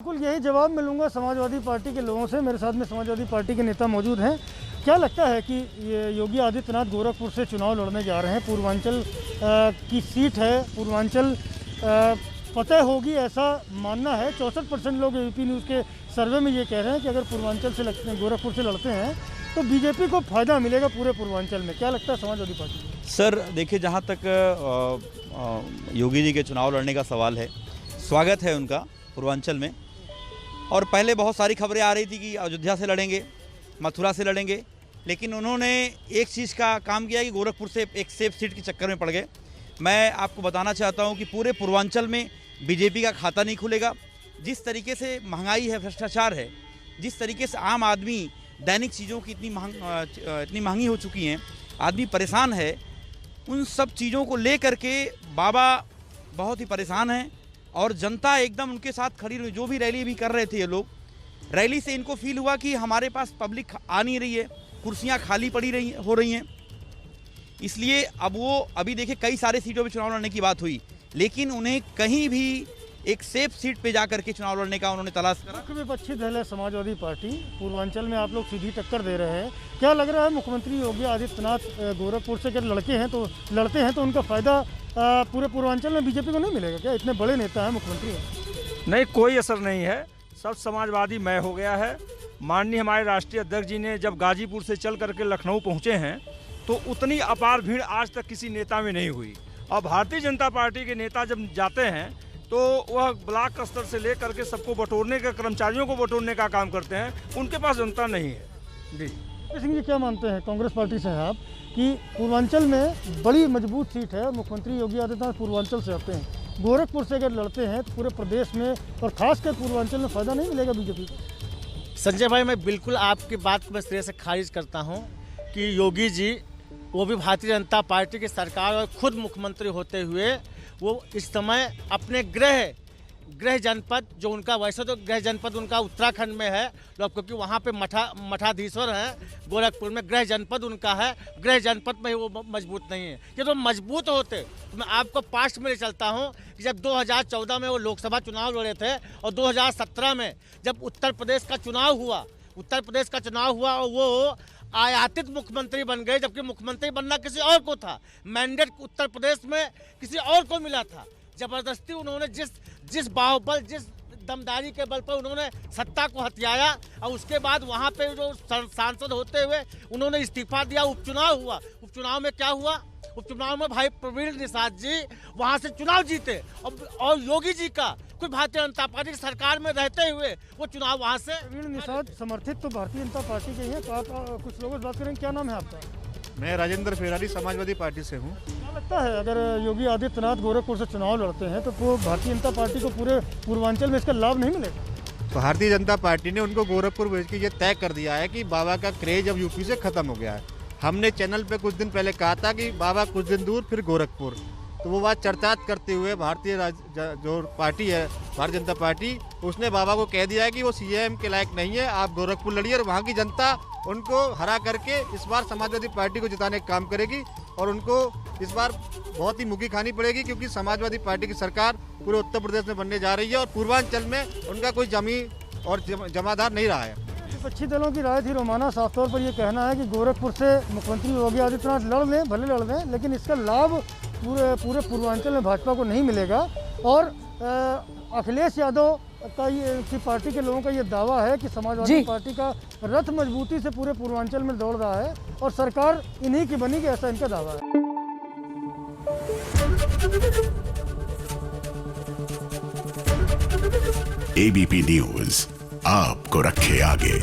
बिल्कुल यही जवाब मिलूंगा समाजवादी पार्टी के लोगों से। मेरे साथ में समाजवादी पार्टी के नेता मौजूद हैं। क्या लगता है कि ये योगी आदित्यनाथ गोरखपुर से चुनाव लड़ने जा रहे हैं? पूर्वांचल की सीट है, पूर्वांचल फतेह होगी ऐसा मानना है। 64% लोग यूपी न्यूज़ के सर्वे में ये कह रहे हैं कि अगर पूर्वांचल से गोरखपुर से लड़ते हैं तो बीजेपी को फ़ायदा मिलेगा पूरे पूर्वांचल में। क्या लगता है समाजवादी पार्टी को? सर देखिए, जहाँ तक योगी जी के चुनाव लड़ने का सवाल है, स्वागत है उनका पूर्वांचल में। और पहले बहुत सारी खबरें आ रही थी कि अयोध्या से लड़ेंगे, मथुरा से लड़ेंगे, लेकिन उन्होंने एक चीज़ का काम किया कि गोरखपुर से एक सेफ सीट के चक्कर में पड़ गए। मैं आपको बताना चाहता हूं कि पूरे पूर्वांचल में बीजेपी का खाता नहीं खुलेगा। जिस तरीके से महंगाई है, भ्रष्टाचार है, जिस तरीके से आम आदमी दैनिक चीज़ों की इतनी महंगी हो चुकी हैं, आदमी परेशान है, उन सब चीज़ों को ले करके बाबा बहुत ही परेशान हैं और जनता एकदम उनके साथ खड़ी रही। जो भी रैली भी कर रहे थे ये लोग, रैली से इनको फील हुआ कि हमारे पास पब्लिक आ नहीं रही है, कुर्सियां खाली पड़ी हो रही हैं। इसलिए अब वो अभी देखिए कई सारे सीटों पे चुनाव लड़ने की बात हुई, लेकिन उन्हें कहीं भी एक सेफ सीट पे जाकर के चुनाव लड़ने का उन्होंने तलाश करा। मुख्य विपक्षी दल है समाजवादी पार्टी। पूर्वांचल में आप लोग सीधी टक्कर दे रहे हैं। क्या लग रहा है मुख्यमंत्री योगी आदित्यनाथ गोरखपुर से अगर लड़ते हैं तो उनका फ़ायदा पूरे पूर्वांचल में बीजेपी को नहीं मिलेगा? क्या इतने बड़े नेता हैं मुख्यमंत्री? नहीं, कोई असर नहीं है। सब समाजवादी मय हो गया है। माननीय हमारे राष्ट्रीय अध्यक्ष जी ने जब गाजीपुर से चल करके लखनऊ पहुंचे हैं तो उतनी अपार भीड़ आज तक किसी नेता में नहीं हुई। और भारतीय जनता पार्टी के नेता जब जाते हैं तो वह ब्लॉक स्तर से लेकर के सबको बटोरने का, कर्मचारियों को बटोरने का काम करते हैं। उनके पास जनता नहीं है। जी सिंह जी, क्या मानते हैं, कांग्रेस पार्टी से हैं आप, कि पूर्वांचल में बड़ी मजबूत सीट है, मुख्यमंत्री योगी आदित्यनाथ पूर्वांचल से आते हैं, गोरखपुर से अगर लड़ते हैं तो पूरे प्रदेश में और खासकर पूर्वांचल में फ़ायदा नहीं मिलेगा बीजेपी को? संजय भाई, मैं बिल्कुल आपकी बात को मैं सिरे से खारिज करता हूं कि योगी जी, वो भी भारतीय जनता पार्टी की सरकार और खुद मुख्यमंत्री होते हुए, वो इस समय अपने गृह जनपद, जो उनका वैसे तो गृह जनपद उनका उत्तराखंड में है, क्योंकि वहाँ पे मठाधीश्वर हैं गोरखपुर में, गृह जनपद उनका है। गृह जनपद में ही वो मजबूत नहीं है। ये तो मजबूत होते तो मैं आपको पास्ट में ले चलता हूँ कि जब 2014 में वो लोकसभा चुनाव लड़े थे और 2017 में जब उत्तर प्रदेश का चुनाव हुआ और वो आयातित मुख्यमंत्री बन गए, जबकि मुख्यमंत्री बनना किसी और को था। मैंडेट उत्तर प्रदेश में किसी और को मिला था। जबरदस्ती उन्होंने जिस बाहुबल, जिस दमदारी के बल पर उन्होंने सत्ता को हथियाया और उसके बाद वहाँ पे जो सांसद होते हुए उन्होंने इस्तीफा दिया। उपचुनाव हुआ। उपचुनाव में क्या हुआ? उपचुनाव में भाई प्रवीण निषाद जी वहाँ से चुनाव जीते और योगी जी का कोई भारतीय जनता पार्टी की सरकार में रहते हुए वो चुनाव वहाँ से। प्रवीण निषाद समर्थित तो भारतीय जनता पार्टी के ही हैं, तो आप कुछ लोगों से बात करेंगे। क्या नाम है आपका? मैं राजेंद्र फेरारी समाजवादी पार्टी से हूँ। क्या लगता है अगर योगी आदित्यनाथ गोरखपुर से चुनाव लड़ते हैं तो भारतीय जनता पार्टी को पूरे पूर्वांचल में इसका लाभ नहीं मिलेगा? भारतीय जनता पार्टी ने उनको गोरखपुर भेज के ये तय कर दिया है कि बाबा का क्रेज अब यूपी से खत्म हो गया है। हमने चैनल पे कुछ दिन पहले कहा था कि बाबा कुछ दिन दूर फिर गोरखपुर, तो वो बात चर्चात करते हुए भारतीय जो पार्टी है भारतीय जनता पार्टी, उसने बाबा को कह दिया है कि वो सीएम के लायक नहीं है, आप गोरखपुर लड़िए। और वहाँ की जनता उनको हरा करके इस बार समाजवादी पार्टी को जिताने का काम करेगी और उनको इस बार बहुत ही मुखी खानी पड़ेगी, क्योंकि समाजवादी पार्टी की सरकार पूरे उत्तर प्रदेश में बनने जा रही है और पूर्वांचल में उनका कोई जमीन और जमादार नहीं रहा है। विपक्षी दलों की राय थी रोमाना, साफ तौर पर ये कहना है कि गोरखपुर से मुख्यमंत्री योगी आदित्यनाथ लड़ लें, भले लड़ लें, लेकिन इसका लाभ पूरे पूर्वांचल में भाजपा को नहीं मिलेगा। और अखिलेश यादव की पार्टी के लोगों का ये दावा है कि समाजवादी पार्टी का रथ मजबूती से पूरे पूर्वांचल में दौड़ रहा है और सरकार इन्हीं की बनेगी, ऐसा इनका दावा है। एबीपी न्यूज़ आपको रखे आगे।